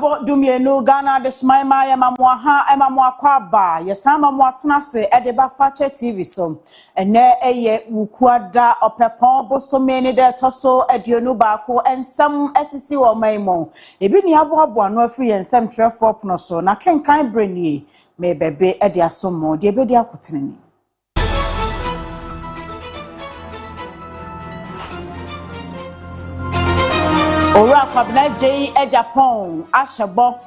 Abo dumienu Ghana de smaima ya mamwaha emamwa kwaba yesama mwatenase edeba fache TV so ene eye wukuada opepon bosomeni de toso edionu baako ensam esisi wo maimo ebi ni aboabo ano afri ensam trefo pono so na kenkan brenie me bebe ede asomo de ebedi akoteneni Ora kwabna J Japan ashebo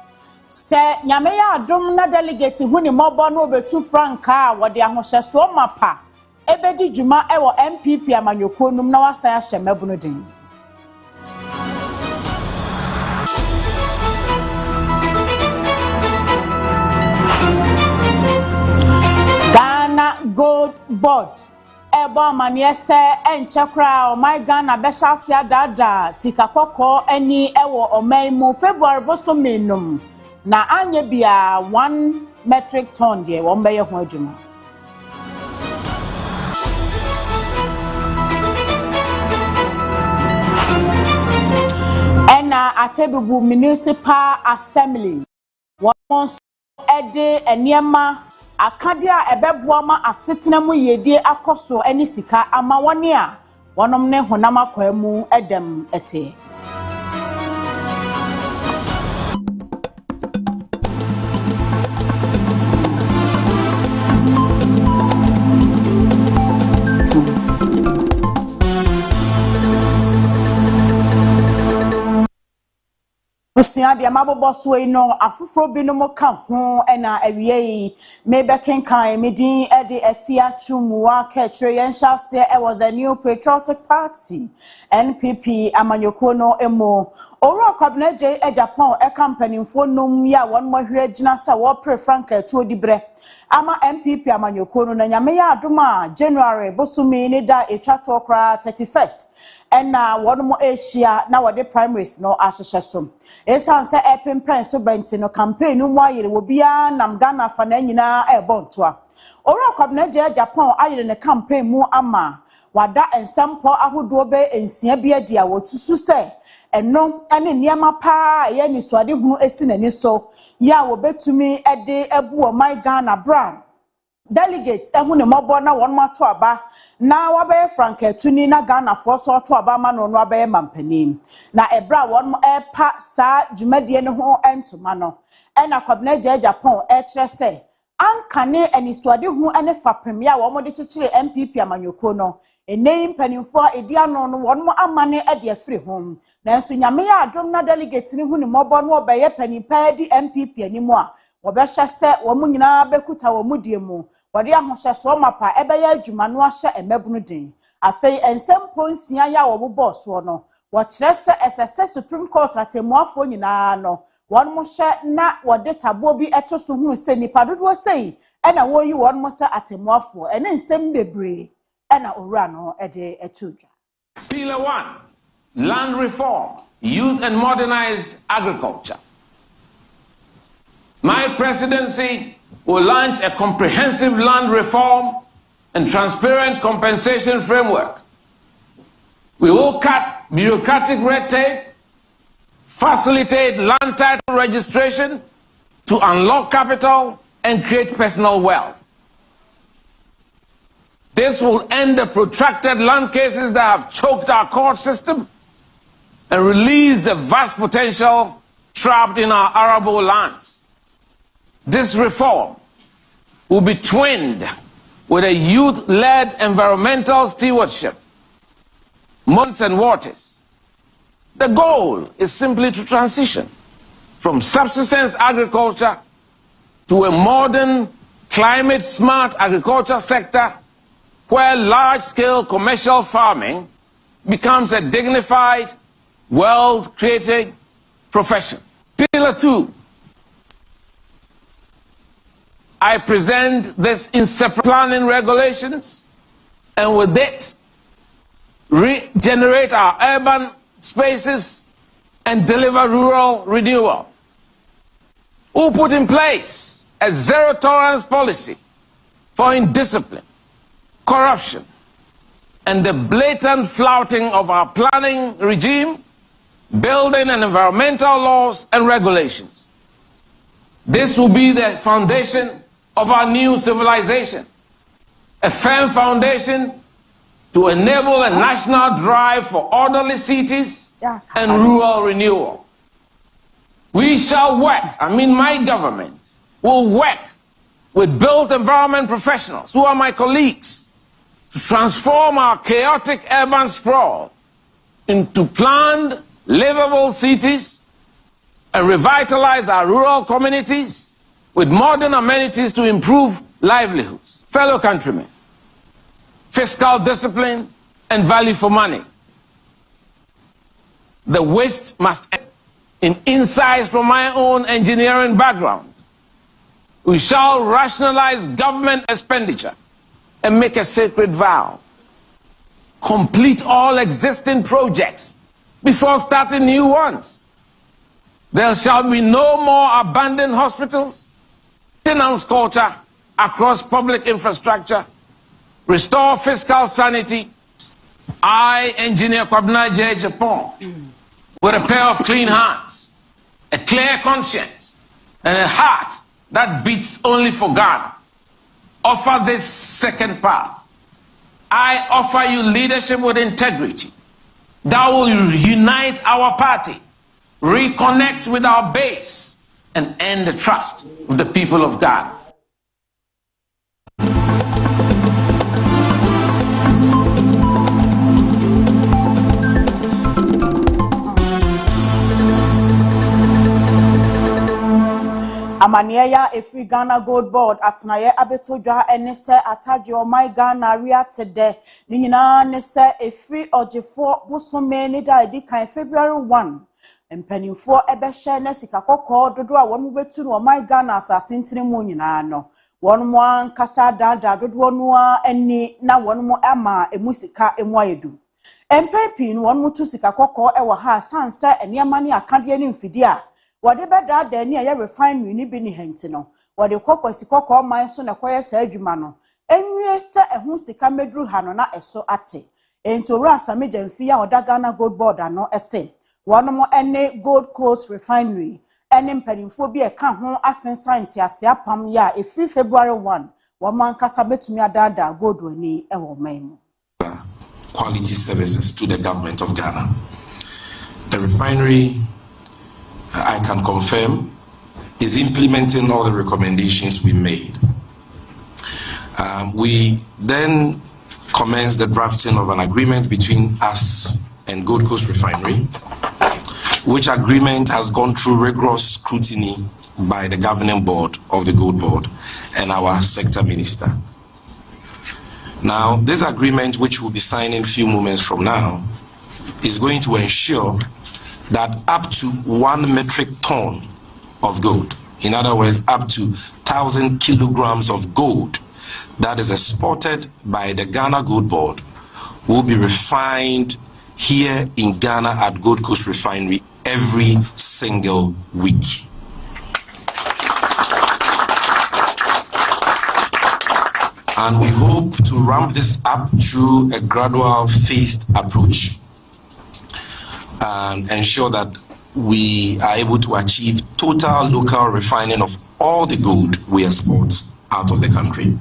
se nyame ya adom na delegate huni mobo no obetu franka wode ahohyeso mapa ebedi djuma ewo MPP amanyoko num na wasan ahye mabunu din Ghana Gold Board Ebo amane se enchekra o my Ghana beshasia dada sikakoko eni ewo omaimu February bosomenum na anye bia 1 metric ton de wo mbeye ho adwuma ena atebubu municipal assembly won ede eniema akadia ebeboama asetena mu yedie akoso eni sika ama wone a wonom ne honam akwamu edem ete Usia de mabobo so ino afufro binom ka ho ena awie mebe kenkan medin e de AFIA tumuwa katre yenshase e was the New Patriotic Party NPP amanyoko no emo oro kwabna J Japan e company fo num ya won mohwere gina sa wo pre franka to dibre ama NPP amanyoko no na nyame ya adoma January bosumi ni da etwato kra 31st ena won mo Asia na wode primaries no ahyehyesum esanse epempen so benti no campaign mu ayire wo bia nam Ghana fa na nyina ebontoa oro kwabna J Japan ayire ne campaign mu ama wada ensempo ahodo be ensia bia dia wotusu se eno ane niama pa ye ni swade hunu esi nani so ya wo betumi ede ebu o my Ghana brand delegates ehune mobo na won mato aba na wabe franka tuni na Ghana for so to aba ma no no abaye mampanim na ebra won pa sa dwumadie ne ho entoma no ena kwabna J Japan kire se ankane aniswade hu ane fapem ya wo mode kekire MPP amanyoko no enei mpanimfo edi ano no won mo amane ade afiri hom nanso nyame ya adom na delegate ni hu ni mobo no obeye panimpa di MPP animu a wobehwe se wo mu nyina bekuta wo mudie mu wode ahohyeso mapa ebeye adwuma no ahye emabunu din afei ensempo nsia ya wo boss no wachire se SSS Supreme Court atemuafo nyina no won mo hye na wode tabo bi eto so hu se nipa dodo sei ena wo yi won mo se atemuafo ene nsem bebre ena owura no ede etudwa Pillar 1 Land reform, youth and modernized agriculture. My presidency will launch a comprehensive land reform and transparent compensation framework. We will cut bureaucratic red tape, facilitate land title registration to unlock capital and create personal wealth. This will end the protracted land cases that have choked our court system and release the vast potential trapped in our arable lands. This reform will be twinned with a youth-led environmental stewardship, months and waters. The goal is simply to transition from subsistence agriculture to a modern, climate-smart agriculture sector where large-scale commercial farming becomes a dignified, wealth-creating profession. Pillar 2. I present this in separate planning regulations and with it regenerate our urban spaces and deliver rural renewal. We'll put in place a zero-tolerance policy for indiscipline, corruption, and the blatant flouting of our planning regime building and environmental laws and regulations. This will be the foundation of our new civilization, a firm foundation to enable a national drive for orderly cities and rural renewal. We shall work, my government will work with built environment professionals who are my colleagues to transform our chaotic urban sprawl into planned, livable cities and revitalize our rural communities with modern amenities to improve livelihoods. Fellow countrymen, fiscal discipline and value for money. The waste must end. In insights from my own engineering background, we shall rationalize government expenditure and make a sacred vow. Complete all existing projects before starting new ones. There shall be no more abandoned hospitals, maintenance culture across public infrastructure, restore fiscal sanity. I, Engineer Kaakyire Papabi, with a pair of clean hands, a clear conscience, and a heart that beats only for God, offer this second path. I offer you leadership with integrity that will unite our party, reconnect with our base, and earn the trust of the people of God. Amaniya efri Ghana Gold Board atnaye abetodwa enese ataje omai Ghana ria tede ni nyina nese efri ojefo bosome ni da edi kan February 1 mpanimfo ebehye na sika kokko dodo a wonu betu no omai Ghana asase ntini mu nyina no wonu mo ankasa dada dodo no ani na wonu mo ama emusika emu ayedu empepin wonu mutu sika kokko ewo ha sanse eniama ne akade ni mfidi a wade beda da ni aye refinery ni bi ni henti no wade kokwasi kokko man so na koye sa adwuma no enwie se ehu sika medru ha no na eso ate entowura asame jamfi ya oda Ghana Gold Board ano ese wono mo ene Gold Coast Refinery ene mpanimfo bi e ka ho asensa ntiase apam ya efri February 1 woman kasa betumi adada gold wani e wo man quality services to the government of Ghana. The refinery, I can confirm, is implementing all the recommendations we made. We then commenced the drafting of an agreement between us and Gold Coast Refinery, which agreement has gone through rigorous scrutiny by the governing board of the Gold Board and our sector minister. Now, this agreement, which we'll be signing a few moments from now, is going to ensure that up to 1 metric ton of gold, in other words, up to 1,000 kilograms of gold that is exported by the Ghana Gold Board will be refined here in Ghana at Gold Coast Refinery every single week. And we hope to ramp this up through a gradual phased approach and ensure that we are able to achieve total local refining of all the gold we export out of the country.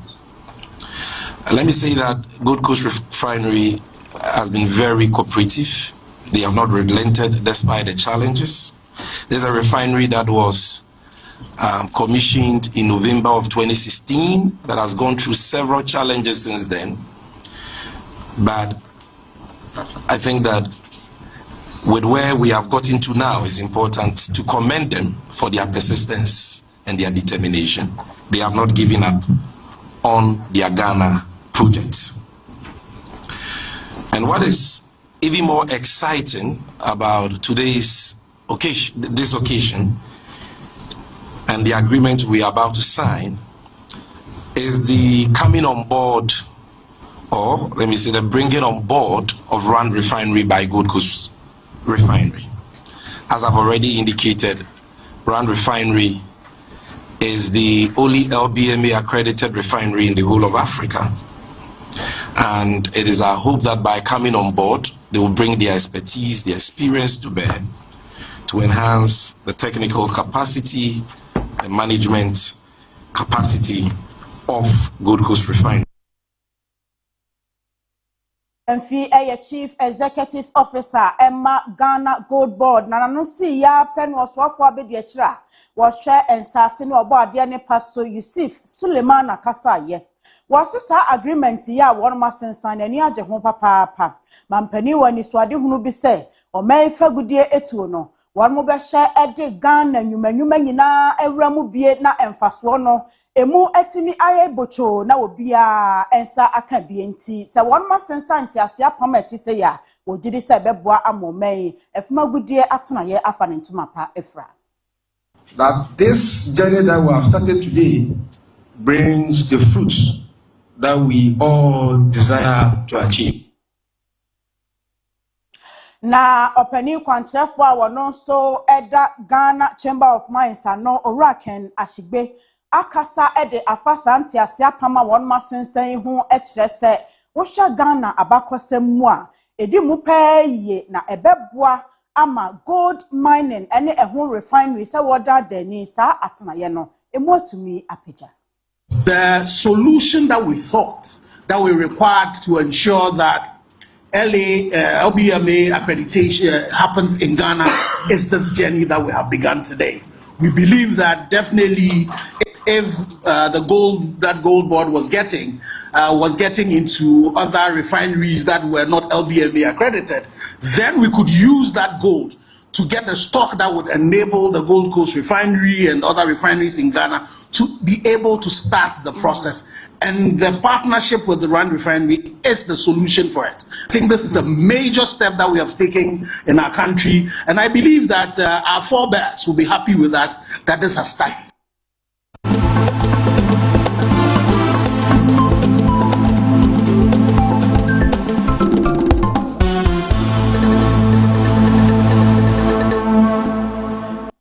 Let me say that Gold Coast Refinery has been very cooperative. They have not relented despite the challenges. There's a refinery that was commissioned in November of 2016 that has gone through several challenges since then. But I think that with where we have gotten to now, it's important to commend them for their persistence and their determination. They have not given up on their Ghana project. And what is even more exciting about today's occasion, this occasion, and the agreement we are about to sign, is the coming on board, or let me say the bringing on board of Rand Refinery by Gold Coast Refinery. As I've already indicated, Rand Refinery is the only LBMA accredited refinery in the whole of Africa. And it is our hope that by coming on board, they will bring their expertise, their experience to bear to enhance the technical capacity and management capacity of Gold Coast Refinery. AFIA Chief Executive Officer Emma Ghana Gold Board Nana si ya pen waswafo abedi akira wo hwe ensase ne obo ade ne Pastor Yusuf Suleiman Akasaye wasisa agreement ya won masensan ani age ho papa mampani wani swade hunu bi se o man fagudie etuo no won mo be hye ede Ghana nwumanyuma nyina ewramu bie na emfaso no emu etimi aye bocho na obia ensa aka bie nti se won masensan nti ase apamati se ya wogidi se beboa amomai efuma gudie atenaye afa ne ntuma pa efra. That this journey that we have started today brings the fruits that we all desire to achieve. Na openi kwantrefo a wono so eda Ghana Chamber of Mines ano Oraken Ashigbe akasa ede afasa nti ase apama won masensan hu ekire se wo hwa Ghana abakosem mu a edi mu paye na ebeboa ama gold mining ene ehun refinery se woda dani sa atenaye no emotumi apeja. The solution that we thought that we required to ensure that LBMA accreditation happens in Ghana is this journey that we have begun today. We believe that definitely if the gold that Gold Board was getting into other refineries that were not LBMA accredited, then we could use that gold to get the stock that would enable the Gold Coast refinery and other refineries in Ghana to be able to start the process. And the partnership with the Rand refinery is the solution for it. I think this is a major step that we have taken in our country, and I believe that our forebears will be happy with us that this has started.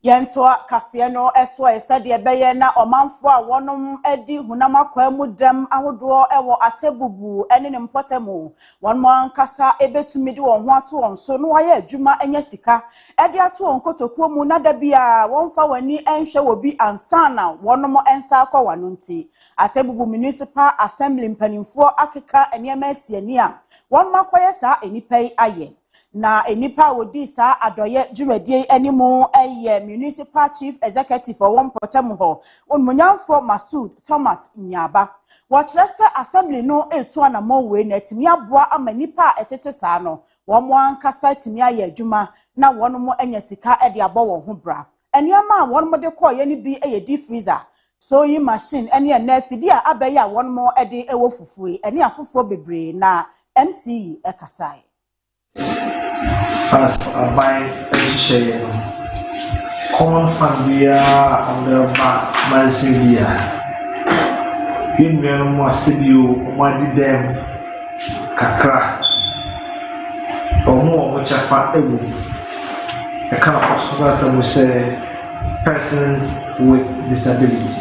Yentoa kase no eso esade ebeye na omanfo a wonom edi hunama kwamu dem ahodo ewo atebubu ene ne mpotemu wonmo ankasa ebetumi di won ho ato won so no waye adwuma enya sika ede ato won kotokuo mu na da bia wonfa wani enhwe wobi ansana wonom ensa akwa wano nti atebubu municipal assembly mpanimfo akeka enema asiani a wonmo akoye sa enipai aye na enipa wodi sa adoye dwumadie animu eye municipal chief executive for one potem ho onmunyamfo Masud Thomas Nyaba wokyerese assembly no etu anamo we na timi aboa ama nipa etete sa no womo ankasa timi aye adwuma na wono enya sika ede abo wo ho bra eniama wono de koye ni bi eye deep freezer sewing machine ene na afidi a abaye a wono ede ewo fufui ene afofo bebre na MC ekasai. As a buy share common family on the back Mansivia. You know, Masibu, Madi them, Kakra, or more which I found a kind of customers that we say persons with disability.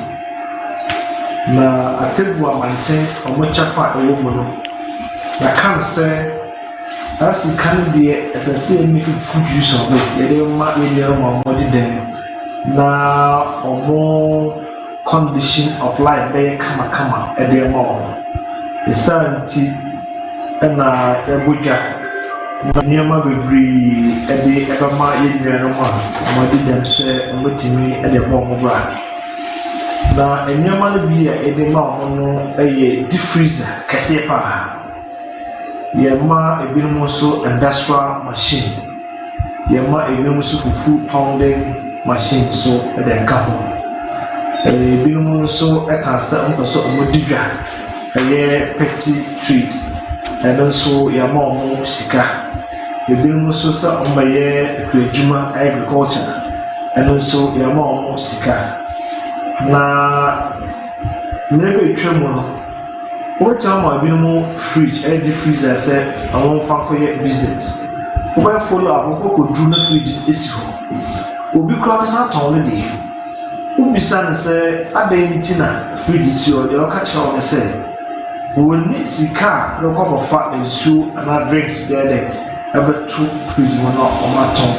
Now, I tell you, I maintain or much I found a woman. I can't say. As you can be as I say, make good use of it. You don't mind your body then. Now, or more condition of life, be kama a day more. The sanity and a buja. Near my baby, a day ever my Indian woman. Did them say, and waiting me at the bomb of rag. Now, a near my be a day more, a deep freezer, Casepa. Yema ebinom so industrial machine. Yema ebinom so fufu pounding machine so e dey ka ho. Ebinom so e kan sa on so omodidwa. Eye petty trade. And so yema omo sika. Ebinom so sa omaye adwuma agriculture. And so yema omo sika. Na mebe twemu what time I been more fridge, every freezer said I won't find business. Who follow up, who could do the fridge issue. Who be cross out on the day. Who be son say, I didn't tina, fridge issue, they'll catch on the say. We will need see car, no cup of fat and shoe, and our drinks there. ebe two fridge mo na omaton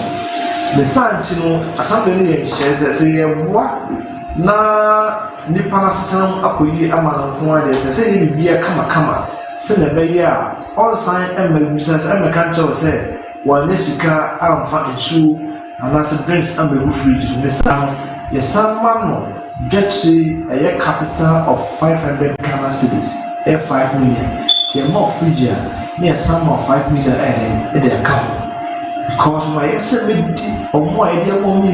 the santi no asambe ne ye se ye boa na nipa na setam akoyi ama na nko ade se ye bibia kama se na be ya all sign business kan cho se wa ne sika amfa nsu anase drinks ambe fridge ne sa ye samma no get a capital of 500 Ghana cedis, 5 million. The more fridge near some of 5 million in the account. Because my estimate or more idea more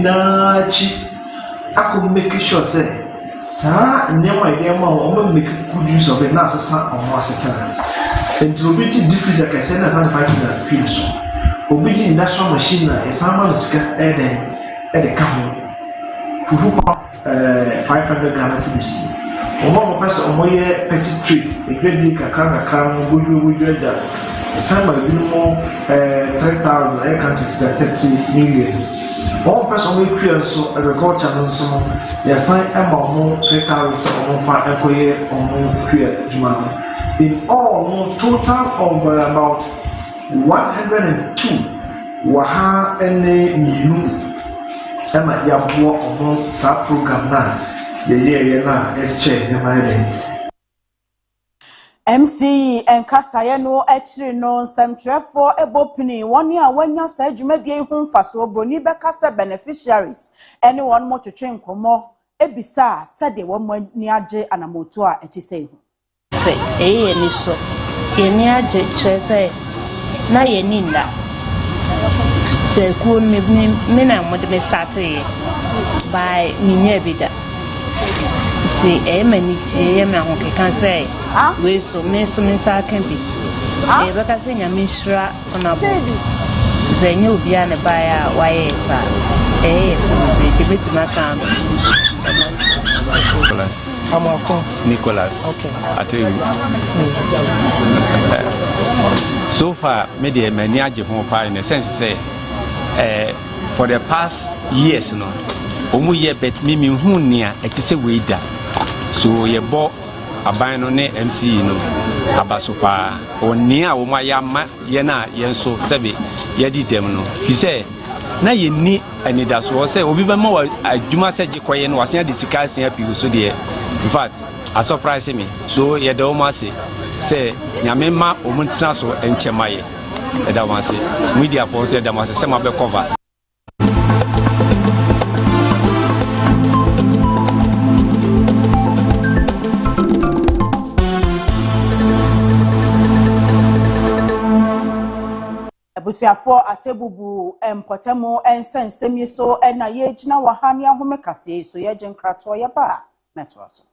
cheap, I could make sure say, sir, near my idea more make good use of it now, son or more certain. And to be different, I can send us on 5 million pills. Obedient industrial machine is someone is at the account. 500 Ghana cedis. Omo person omo ye petty trade, a great deal kakra no da. Some by minimum 3,000 I can't it's 30 million. One person we create so agriculture no so ya sign am 3,000 so fa ekoye omo create juma. In all total of about 102 waha ene mienu Emma Yabuo on sa program na ye na eche MC Enkasaye no echiri no semtrefo ebopini woni a wanya sa adwumadie hu mfaso broni bekasa beneficiaries ene won mo twetwe nkomo ebisa sade won ni age anamoto a etise hu se ni so ye ni age chese na ye ni nda se ku me na mo de start by minye bida ti mani ti me ho kekan say we so me sa kan bi be ka say nya mishra ona bo zenye obia ne ba ya wa yesa so be beti maka Nicholas. Okay. I tell you. So far, media many aje from in the sense say, for the past years, no, omu ye bet me hunia etise weida. So ye bo abano ne MC no abasopa onia omu ya ma ye na ye so sebe ye di dem no. He say na ye ni anida so say obi be ma adwuma se gikoye no wasen de sika asen api so de in fact a surprise me so ye de omu ase say nyame ma omu ntra so enchemaye e da wan say media for say da wan say ma be cover Busiafo atebubu empotemo ensensemi so na ye gina wahani ahome kase so ye jenkrato ye ba metro so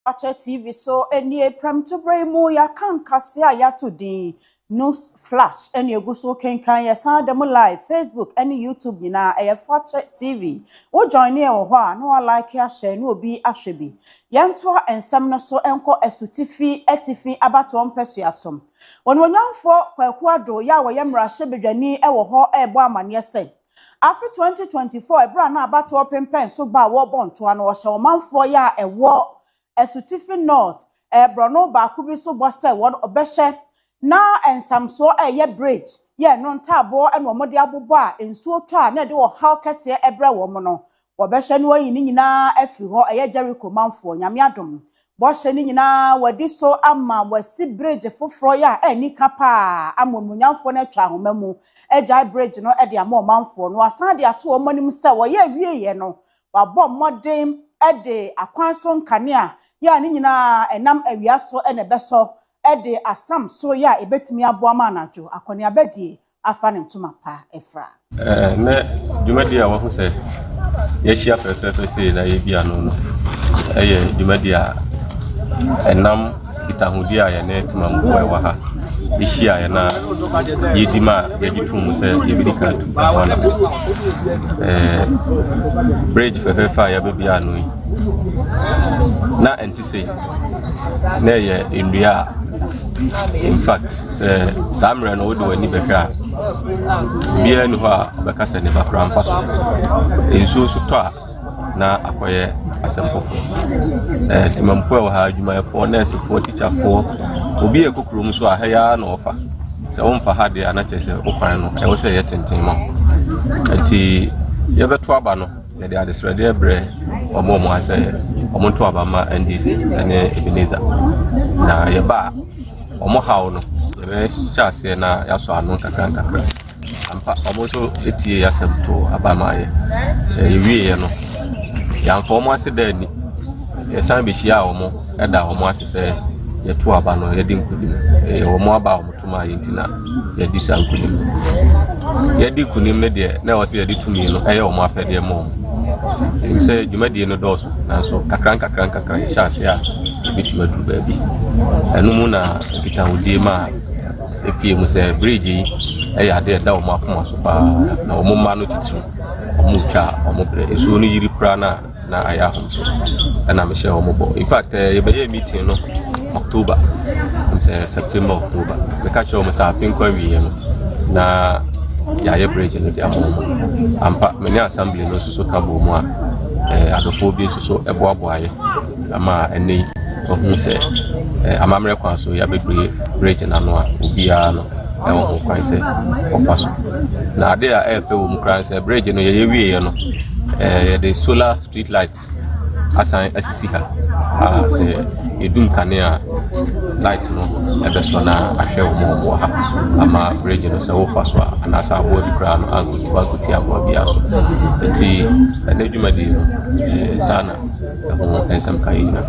Watch TV so any prem to bremo ya kan kasia ya today NEWSFLASH any guso can ya demo live Facebook any YouTube na watch TV o join here o no like ya share no bi ahwebi yanto ensem no so enko esutifi etifi abato ompesu asom wonwonyamfo kwakuado ya wo yemra hyebedwani ewo ho ebo amane se afi 2024 ebra na abato opempen so ba wo bonto ano wo hyewomanfo ya ewo Esutifi North, Brono Bakubi so bose won obehye na ensamso ye bridge ye no ntabo eno omode abobo a ensuo to a na de wo haw kese ebre wo mo no obehye no yi ni nyina afi ho ye Jericho manfo nyame adom bohye ni nyina wadi so ama wasi bridge foforo ya eni kapa amomunyamfo na twa homamu ejai bridge no de ama manfo no asan de ato omanim se wo ye wieye no wabọ modem ede akwanso nkania ya ni nyina enam awiaso ene beso ede asam so ya ebetimi aboa ma anajo akoni abedie afa ne ntoma pa efra na dwumadi a wo se ye hia fefe se na ye bia no eye dwumadi a enam bitahudi a ye na timamfo e wa ha hia ye na yedima ye gitum se ye bidika tu wana bridge fefe ya be bia no na entise na ye ndua in fact se samre no do ani behwa bia ni ho a bekasa ne bakra mpaso enso so to a na akoye asemfofo timamfo wa ha adwumayefo nurse fo teacher fo obi ekokrom so a ha ya na ofa se wonfa ha de ana chese okwan no e wo se ye tenten mo enti ye beto aba no ye de adesrede ebre omo ase omonto aba ma NDC ene Ebenezer na ye ba omo hawo no ye be chase na yaso anu kakra ampa omo so etie yasemto aba ma ye wiye no yamfo omo ase da ni ye san be hia omo eda omo ase se ye to aba no ye di nkudim omo aba omo to ma ye ntina ye di san kudim ye di kunim ne de na wo se ye di tumi no eye omo afede mo imse dwumadi no doso nanso kakran ye chase a bitima duru ba bi enu mu na bitahudi ma epie mu se bridge eye ade da omo akoma so pa na omo ma no titu omo twa omo bre eso no yiri pra na aya homte na me share omo bo in fact ye be meeting no October imse September October me ka cho mo sa fin kwa wiye no na ya ye bridge no dia mo ampa me ni assembly no so kabo mu a adofo bi so eboaboa ye ama eni ohun se amamre kwa so ya bebre bridge na no a obia no e wo kwan se ofaso na ade a efe wo mu kran se bridge no ye wiye no the solar street lights asan asisi ha se edum kanea light no ebeso na ahwe wo ha ama bridge no se wo faso ana sa abo bi kra no anguti abo bi aso enti ene dwumadi no sana ho ensam kai na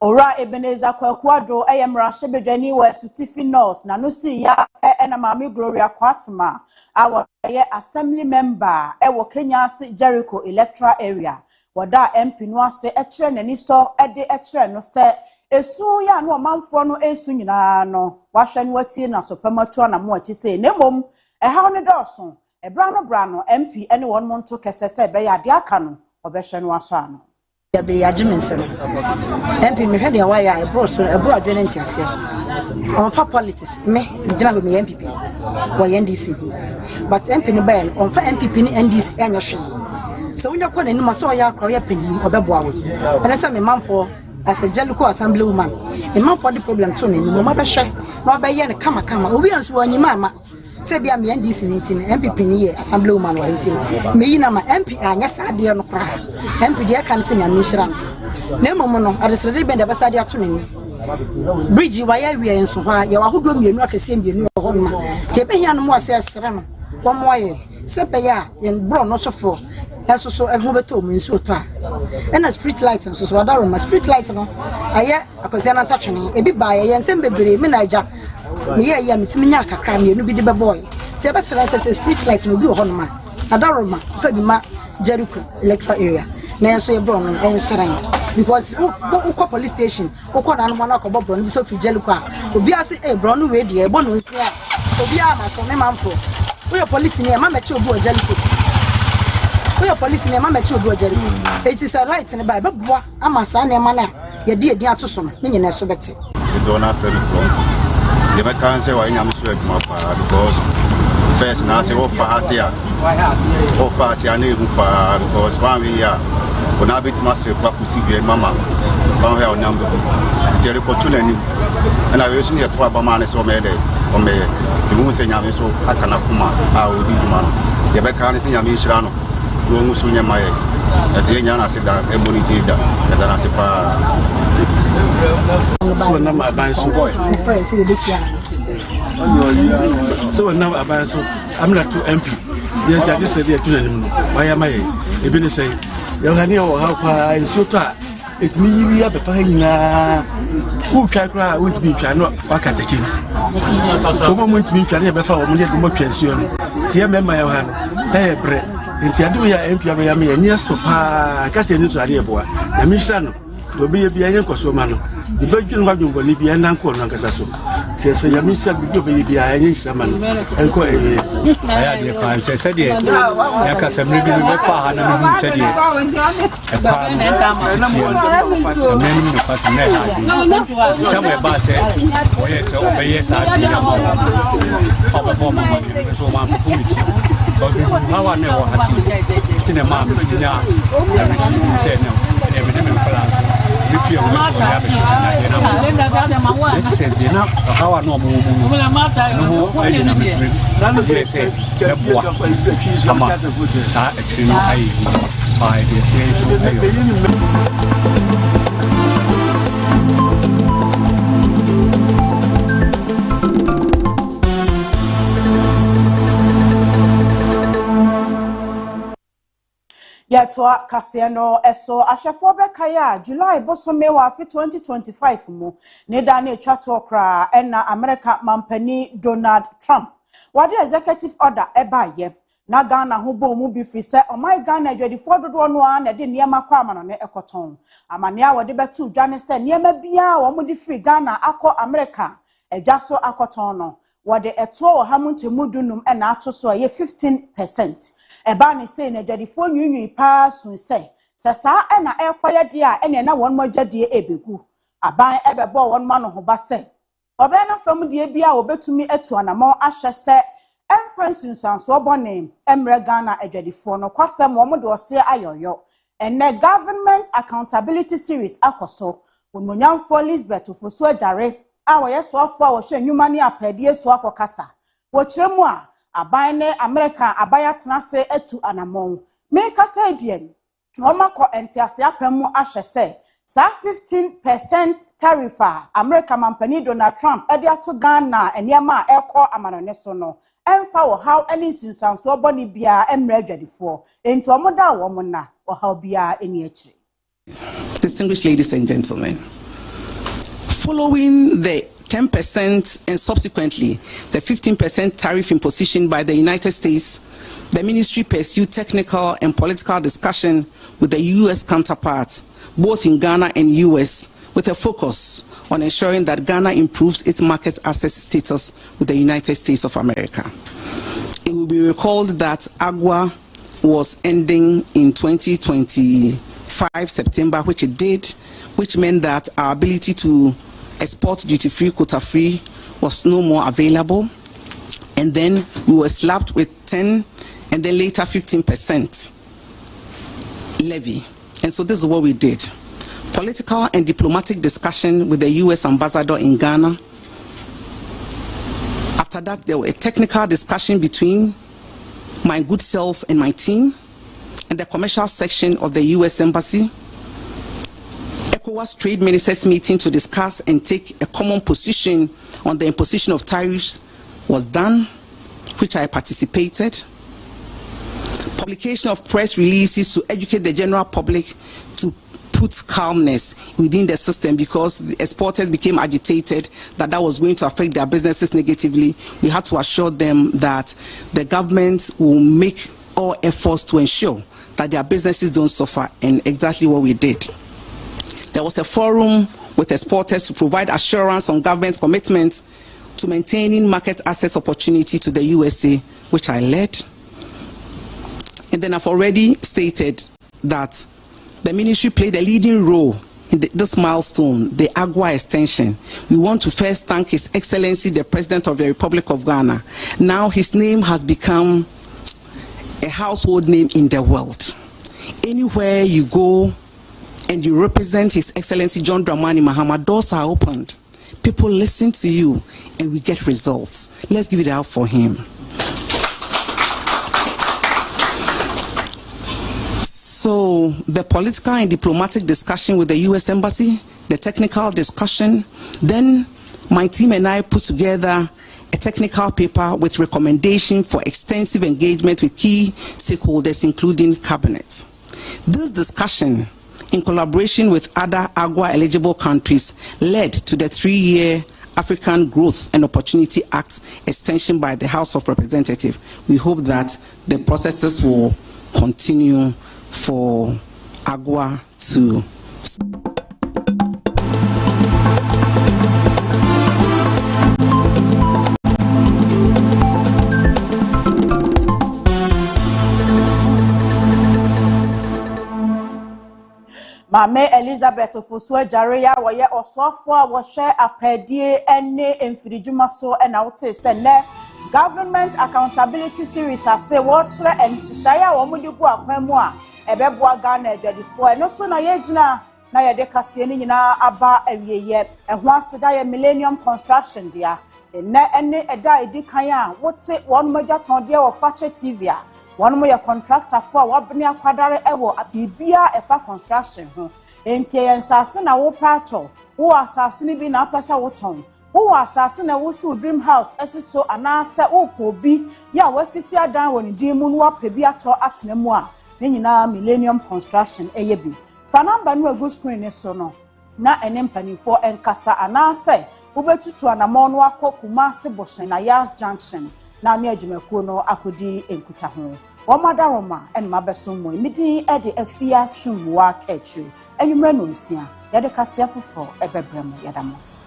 Ora Ebenezer kwakuado eyemra hyebedwani wa Esutifi North na no si ya na Mami Gloria Kwatma awo ye assembly member ewo Kenya Jericho electoral area wada MP no ase ekire nani so ede ekire no se esu ya no manfo no esu nyina no wahwe no atie na sopamato na mo ati se nemom ha no doso bra no MP ene won monto kesese be ya de aka no obehwe no aso ano ya be ya jimense MP me hwede wa ya ebro adwene ntiase so on fa politics me gina go me MPP wa NDC but MP ni ben on fa MPP ni NDC anya hwe so wonya kwa nani maso ya akro ya panyin obeboa we ene se me manfo as a Jericho assembly woman me manfo the problem to nani mo mabehwe na obeye ne kama obi anso wanyima ama se bia me NDC ni ntin MPP ni ye assembly woman wa ntin me yi na ma MP anya sade no kra MP de kan se nya mishra na momo no adesrede ben de basade ato nani bridge wa ya wi enso ha ya wa hodo mienu akese mienu ho no ma ke be hia no mo ase asra no wo mo ye se be ya yen bro no sofo eso so ehun beto mu nsu to a na street light so so wadaro ma street light no aye akwase na tatwene ebi ba ye yen bebre me na aja me ye ya mitimi nya kakra me enu bi de be boy te be sra se street light no bi ho no ma adaro ma fa bi ma Jericho electoral area na so e bro no en sran because who police station who call na no na ko bro no so fi jeliko a obi ase e bro no we de e bo no nsi a obi a na so me manfo we police ni e ma meche obi o jeliko we police ni e ma meche obi o jeliko it is a right ne ba beboa ama sa na e ma na ye de edin atoso no ne nyina so bete the donor very close the can say why nyam so eduma pa because first na say what Asia na ehu pa because one we here ona bit master pa kusi bi mama ba we on number the report to nani and I wish you to abama na so me dey o me ti mu se nyam so akana kuma a odi duma no ye be kan se nyam hira no no mu so nyama ye as ye nyana se da immunity da na se pa so na ma ban so boy so now about so I'm not to MP. Yes, I just said to them. Why am I? A bit say, Yohani or how I so tired. It me up a fine who can cry with me cannot work at the gym. Someone went to me can never follow me more pension. See, my hand, they bread. In Tiaduya MP, I am a near so pa, Cassianus Ariabua, the mission. Do be a bien cosomano. The Belgian wagon will be an uncle Nancasasso. Says a Yamisha will be a shaman. And quite I had the fine, said it. Yakasam really went far and said it. A pan and a man in the person. Tell me about it. Yes, I did a former so one for but how I never has seen in a man now. Everything said no. Everything in Palazzo. Said dinner, how I know Yatwa Kasiano eso ashafobe kaya July bosome wa 2025 mu ne da na etwa to kra na America mampani Donald Trump wade executive order ebaye na Ghana ho bo mu bi free se o my Ghana adwadifo dodo no a na de niema kwa amano ne ekoton amane a wade betu dwane se niema bia wo mu di free Ghana akọ America ejaso akoton no wade eto ha mu ntemu dunum na atoso ye 15%. Eba ni say na adwadifo nwunwi pa sun se sa na ekoye de a ene na won modwade ebegu aban ebebo won ma no ho ba se obe na fam de bia obetumi etu anamo ahwe se emfansin sanso bone emre Ghana adwadifo no kwasem wo mo de ose ayoyo ene government accountability series akoso wonmonyamfo Lisbeth ofosu ajare a wo yeso afo a wo hwe nwuma ni apade so akokasa wo kiremu a aban ne America abaya tenase etu anamon me kasa edien no makọ entiase apamu ahwe se sa 15% tariff America mampani Donald Trump ede ato Ghana eniema ekọ amanone so no emfa wo how any sinsanso oboni bia emre adwadifo enti omoda wo mo na wo how bia eni akire. Distinguished ladies and gentlemen, following the 10% and subsequently the 15% tariff imposition by the United States, the ministry pursued technical and political discussion with the U.S. counterparts, both in Ghana and U.S., with a focus on ensuring that Ghana improves its market access status with the United States of America. It will be recalled that AGWA was ending in 2025 September, which it did, which meant that our ability to export duty-free, quota-free was no more available, and then we were slapped with 10 and then later 15% levy. And so this is what we did. Political and diplomatic discussion with the U.S. ambassador in Ghana. After that, there was a technical discussion between my good self and my team and the commercial section of the U.S. Embassy. ECOWAS trade ministers meeting to discuss and take a common position on the imposition of tariffs was done, which I participated. Publication of press releases to educate the general public to put calmness within the system because the exporters became agitated that was going to affect their businesses negatively. We had to assure them that the government will make all efforts to ensure that their businesses don't suffer, and exactly what we did. There was a forum with exporters to provide assurance on government commitments to maintaining market access opportunity to the USA, which I led. And then I've already stated that the ministry played a leading role in this milestone, the AGWA extension. We want to first thank His Excellency, the President of the Republic of Ghana. Now his name has become a household name in the world. Anywhere you go and you represent His Excellency John Dramani Mahama, doors are opened. People listen to you and we get results. Let's give it out for him. So the political and diplomatic discussion with the US Embassy, the technical discussion, then my team and I put together a technical paper with recommendation for extensive engagement with key stakeholders, including cabinet. This discussion, in collaboration with other AGWA eligible countries, led to the 3-year African Growth and Opportunity Act extension by the House of Representatives. We hope that the processes will continue for AGWA to Mame Elizabeth Ofosuo Jareya woye osofo a wo hwe apedie ene emfirijuma so na wote se ne Government Accountability Series ase wo kire enhihaya wo mudi gu akwamu a ebeboa Ghana adwadifo eno so na yegina na yede kase ni nyina aba awieye eho aseda ye Millennium Construction dia ene eda edikan a wote won magyaton dia wo Fache TV a one more contractor for what bring akwadare ewo abibia efa construction ho enti ensase na wo prato wo asase ni bi na apesa wo ton wo asase na wo su dream house esiso anase wo kobi ya wasisi adan woni dimu no apabi ato atenemu a ne nyina Millennium Construction eyebi fa number no egu screen ne so no na enempanifo enkasa anase wo betutu anamo no akokuma se boshen na Yas Junction na me adwumakuo no akodi enkuta ho Omadaroma and Mabesumo, meeting at the AFIA Chumwa Kaakyire, and you ran on Sia, Yadakasia for Obrempong Yadamos.